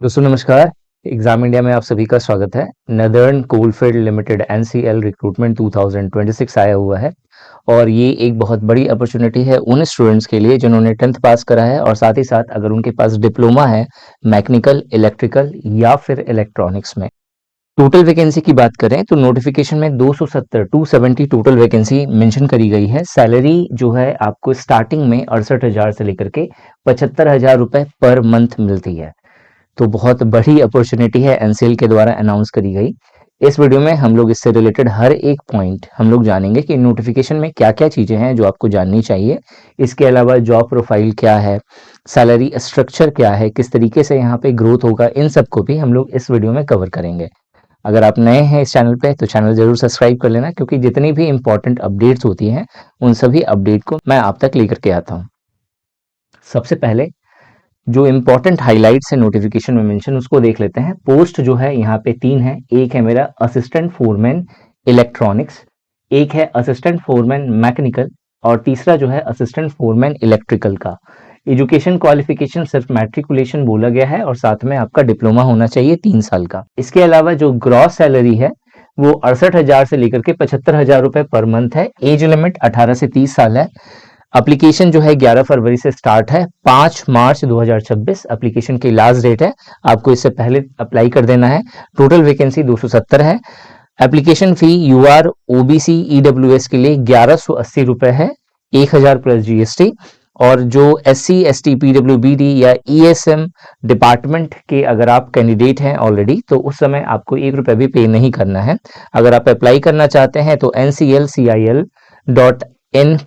दोस्तों नमस्कार। Exam India में आप सभी का स्वागत है। Northern coalfield limited NCL recruitment 2026 आया हुआ है और ये एक बहुत बड़ी अपॉर्चुनिटी है उन स्टूडेंट्स के लिए जिन्होंने 10th पास करा है और साथ ही साथ अगर उनके पास डिप्लोमा है मैकेनिकल, इलेक्ट्रिकल या फिर इलेक्ट्रॉनिक्स में। टोटल वैकेंसी की बात करें तो नोटिफिकेशन में 270 टोटल वैकेंसी मेंशन करी गई है। सैलरी जो है आपको स्टार्टिंग में 68,000 से लेकर के 75,000 रुपए पर मंथ मिलती है। तो बहुत बड़ी अपॉर्चुनिटी है एनसीएल के द्वारा अनाउंस करी गई। इस वीडियो में हम लोग इससे रिलेटेड हर एक पॉइंट हम लोग जानेंगे कि नोटिफिकेशन में क्या-क्या चीजें हैं जो आपको जाननी चाहिए। इसके अलावा जॉब प्रोफाइल क्या है, सैलरी स्ट्रक्चर क्या है, किस तरीके से यहाँ पे ग्रोथ होगा, इन सब को भी हम लोग इस वीडियो में कवर करेंगे। अगर आप नए हैं इस चैनल पे तो चैनल जरूर सब्सक्राइब कर लेना, क्योंकि जितनी भी इंपॉर्टेंट अपडेट्स होती हैं उन सभी अपडेट को मैं आप तक लेकर के आता हूँ। सबसे पहले जो इम्पोर्टेंट हाइलाइट्स है नोटिफिकेशन में मेंशन उसको देख लेते हैं। पोस्ट जो है यहाँ पे 3 है। एक है मेरा असिस्टेंट फोरमैन इलेक्ट्रॉनिक्स, एक है असिस्टेंट फोरमैन मैकेनिकल और तीसरा जो है असिस्टेंट फोरमैन इलेक्ट्रिकल का। एजुकेशन क्वालिफिकेशन सिर्फ मैट्रिकुलेशन बोला गया है और साथ में आपका डिप्लोमा होना चाहिए 3 साल का। इसके अलावा जो ग्रॉस सैलरी है वो 68,000 से लेकर के 75,000 रुपए पर मंथ है। एज लिमिट 18 से 30 साल है। एप्लीकेशन जो है 11 फरवरी से स्टार्ट है। 5 मार्च 2026 एप्लीकेशन की लास्ट डेट है। आपको इससे पहले अप्लाई कर देना है। टोटल वैकेंसी 270 है। Application fee UR OBC EWS के लिए 1180 रुपए है, 1000 प्लस जीएसटी। और जो एससी एसटी पीडब्ल्यूबीडी या ईएसएम डिपार्टमेंट के अगर आप कैंडिडेट हैं ऑलरेडी तो उस समय आपको 1 रुपए भी पे नहीं करना है। अगर आप अप्लाई करना चाहते हैं तो nclcil.in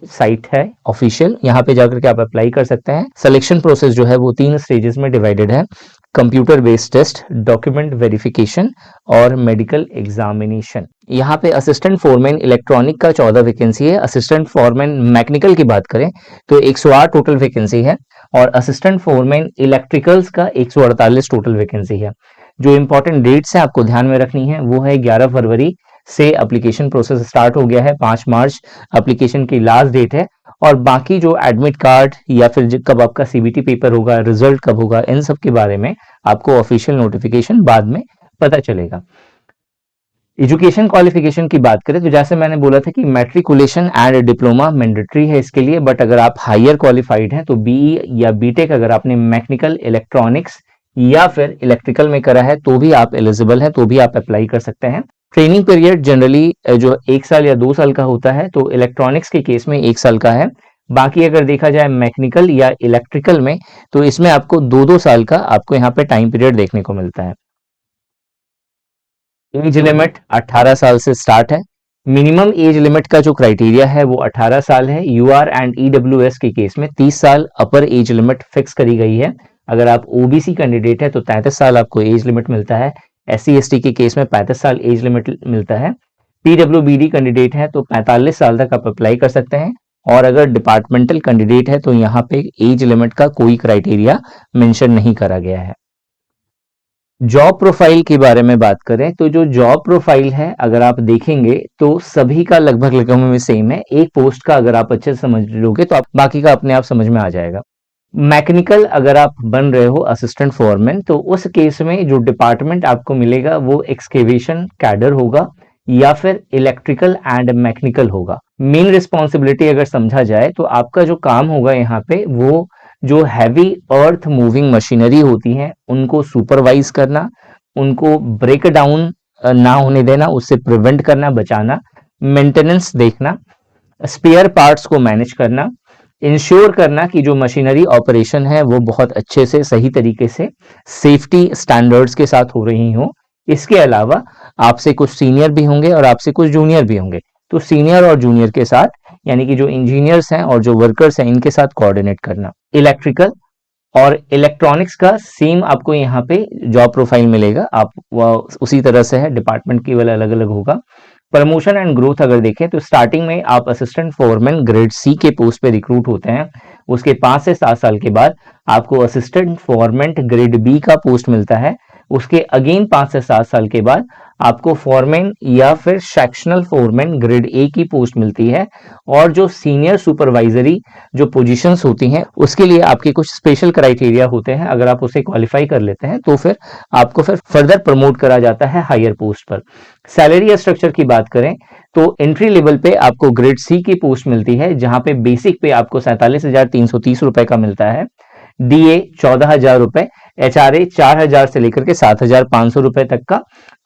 साइट है ऑफिशियल, यहाँ पे जाकर के आप अप्लाई कर सकते हैं। सिलेक्शन प्रोसेस जो है वो 3 स्टेजेस में डिवाइडेड है। Computer based test, document verification और मेडिकल एग्जामिनेशन। यहाँ पे असिस्टेंट फोरमैन इलेक्ट्रॉनिक का 14 वैकेंसी है। असिस्टेंट फोरमैन मैकेनिकल की बात करें तो 108 टोटल वैकेंसी है और असिस्टेंट फोरमैन इलेक्ट्रिकल्स का 148 टोटल वैकेंसी है। जो इंपॉर्टेंट डेट्स है आपको ध्यान में रखनी है वो है 11 फरवरी से एप्लीकेशन प्रोसेस स्टार्ट हो गया है। 5 मार्च एप्लीकेशन की लास्ट डेट है और बाकी जो एडमिट कार्ड या फिर कब आपका सीबीटी पेपर होगा, रिजल्ट कब होगा, इन सब के बारे में आपको ऑफिशियल नोटिफिकेशन बाद में पता चलेगा। एजुकेशन क्वालिफिकेशन की बात करें तो जैसे मैंने बोला था कि मैट्रिकुलेशन एंड डिप्लोमा मैंडेटरी है इसके लिए, बट अगर आप हायर क्वालिफाइड हैं तो बीई या बीटेक अगर आपने मैकेनिकल, इलेक्ट्रॉनिक्स या फिर इलेक्ट्रिकल में करा है तो भी आप एलिजिबल हैं, तो भी आप अप्लाई कर सकते हैं। ट्रेनिंग पीरियड जनरली जो 1 साल या 2 साल का होता है, तो इलेक्ट्रॉनिक्स के केस में 1 साल का है। बाकी अगर देखा जाए मैकेनिकल या इलेक्ट्रिकल में तो इसमें आपको 2-2 साल का आपको यहाँ पे टाइम पीरियड देखने को मिलता है। एज लिमिट 18 साल से स्टार्ट है। मिनिमम एज लिमिट का जो क्राइटेरिया है वो 18 साल है। यूआर एंड ईडब्ल्यूएस के केस में 30 साल अपर एज लिमिट फिक्स करी गई है। अगर आप ओबीसी कैंडिडेट है तो 33 साल आपको एज लिमिट मिलता है। एससी एसटी के केस में 35 साल एज लिमिट मिलता है। पीडब्ल्यूबीडी कैंडिडेट है तो 45 साल तक आप अप्लाई कर सकते हैं। और अगर डिपार्टमेंटल कैंडिडेट है तो यहाँ पे एज लिमिट का कोई क्राइटेरिया मेंशन नहीं करा गया है। जॉब प्रोफाइल के बारे में बात करें तो जो जॉब प्रोफाइल है अगर आप देखेंगे तो सभी का लगभग में सेम है। एक पोस्ट का अगर आप अच्छे से समझ लोगे तो आप बाकी का अपने आप समझ में आ जाएगा। मैकेनिकल अगर आप बन रहे हो असिस्टेंट फोरमैन तो उस केस में जो डिपार्टमेंट आपको मिलेगा वो एक्सकेवेशन कैडर होगा या फिर इलेक्ट्रिकल एंड मैकेनिकल होगा। मेन रिस्पॉन्सिबिलिटी अगर समझा जाए तो आपका जो काम होगा यहाँ पे वो जो हैवी अर्थ मूविंग मशीनरी होती हैं उनको सुपरवाइज करना, उनको ब्रेक डाउन ना होने देना, उससे प्रिवेंट करना, बचाना, मेंटेनेंस देखना, स्पेयर पार्ट्स को मैनेज करना, इंश्योर करना कि जो मशीनरी ऑपरेशन है वो बहुत अच्छे से सही तरीके से सेफ्टी स्टैंडर्ड्स के साथ हो रही हो। इसके अलावा आपसे कुछ सीनियर भी होंगे और आपसे कुछ जूनियर भी होंगे, तो सीनियर और जूनियर के साथ यानी कि जो इंजीनियर्स हैं और जो वर्कर्स हैं इनके साथ कोऑर्डिनेट करना। इलेक्ट्रिकल और इलेक्ट्रॉनिक्स का सेम आपको यहाँ पे जॉब प्रोफाइल मिलेगा। आप उसी तरह से है, डिपार्टमेंट की वाला अलग अलग होगा। प्रमोशन एंड ग्रोथ अगर देखें तो स्टार्टिंग में आप असिस्टेंट फोरमैन ग्रेड सी के पोस्ट पे रिक्रूट होते हैं। उसके 5 से 7 साल के बाद आपको असिस्टेंट फोरमैन ग्रेड बी का पोस्ट मिलता है। उसके अगेन 5 से 7 साल के बाद आपको फोरमैन या फिर सेक्शनल फोरमैन ग्रेड ए की पोस्ट मिलती है। और जो सीनियर सुपरवाइजरी जो पोजीशंस होती हैं उसके लिए आपके कुछ स्पेशल क्राइटेरिया होते हैं, अगर आप उसे क्वालिफाई कर लेते हैं तो फिर आपको फिर फर्दर प्रमोट करा जाता है हायर पोस्ट पर। सैलरी स्ट्रक्चर की बात करें तो एंट्री लेवल पे आपको ग्रेड सी की पोस्ट मिलती है, जहां पे बेसिक पे आपको 47,330 रुपए का मिलता है, डीए 14,000 रुपए, एचआरए 4,000 से लेकर के 7,500 रुपए तक का,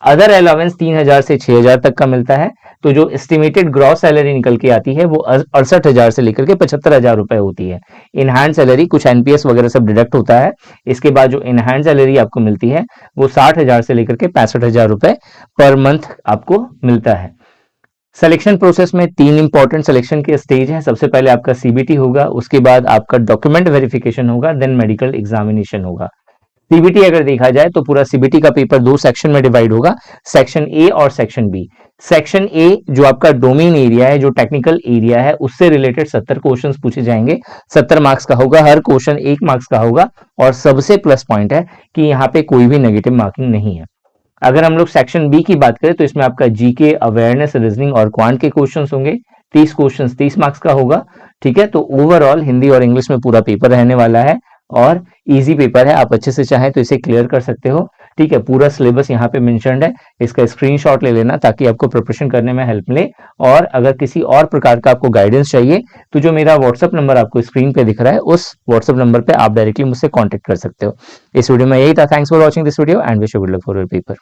अदर अलावेंस 3,000 से 6,000 तक का मिलता है। तो जो एस्टिमेटेड ग्रॉस सैलरी निकल के आती है वो 68,000 से लेकर के 75,000 रुपए होती है। इन हैंड सैलरी कुछ एनपीएस वगैरह सब डिडक्ट होता है। इसके बाद जो इन हैंड सैलरी आपको मिलती है वो 60,000 से लेकर के 65,000 रुपए पर मंथ आपको मिलता है। सिलेक्शन प्रोसेस में 3 इंपॉर्टेंट सिलेक्शन के स्टेज हैं। सबसे पहले आपका सीबीटी होगा, उसके बाद आपका डॉक्यूमेंट वेरिफिकेशन होगा, देन मेडिकल एग्जामिनेशन होगा। सीबीटी अगर देखा जाए तो पूरा सीबीटी का पेपर 2 सेक्शन में डिवाइड होगा, सेक्शन ए और सेक्शन बी। सेक्शन ए जो आपका डोमेन एरिया है, जो टेक्निकल एरिया है, उससे रिलेटेड 70 क्वेश्चंस पूछे जाएंगे। 70 मार्क्स का होगा, हर क्वेश्चन 1 मार्क्स का होगा। और सबसे प्लस पॉइंट है कि यहाँ पे कोई भी नेगेटिव मार्किंग नहीं है। अगर हम लोग सेक्शन बी की बात करें तो इसमें आपका जीके, अवेयरनेस, रीजनिंग और क्वांट के क्वेश्चंस होंगे। 30 क्वेश्चंस 30 मार्क्स का होगा। ठीक है, तो ओवरऑल हिंदी और इंग्लिश में पूरा पेपर रहने वाला है और इजी पेपर है। आप अच्छे से चाहें तो इसे क्लियर कर सकते हो। ठीक है, पूरा सिलेबस यहाँ पे मेंशन्ड है, इसका स्क्रीनशॉट ले लेना ताकि आपको प्रिपरेशन करने में हेल्प मिले। और अगर किसी और प्रकार का आपको गाइडेंस चाहिए तो जो मेरा व्हाट्सअप नंबर आपको स्क्रीन पे दिख रहा है उस व्हाट्सअप नंबर पे आप डायरेक्टली मुझसे कॉन्टेक्ट कर सकते हो। इस वीडियो में यही था। Thanks for watching this video and wish you good luck for your paper.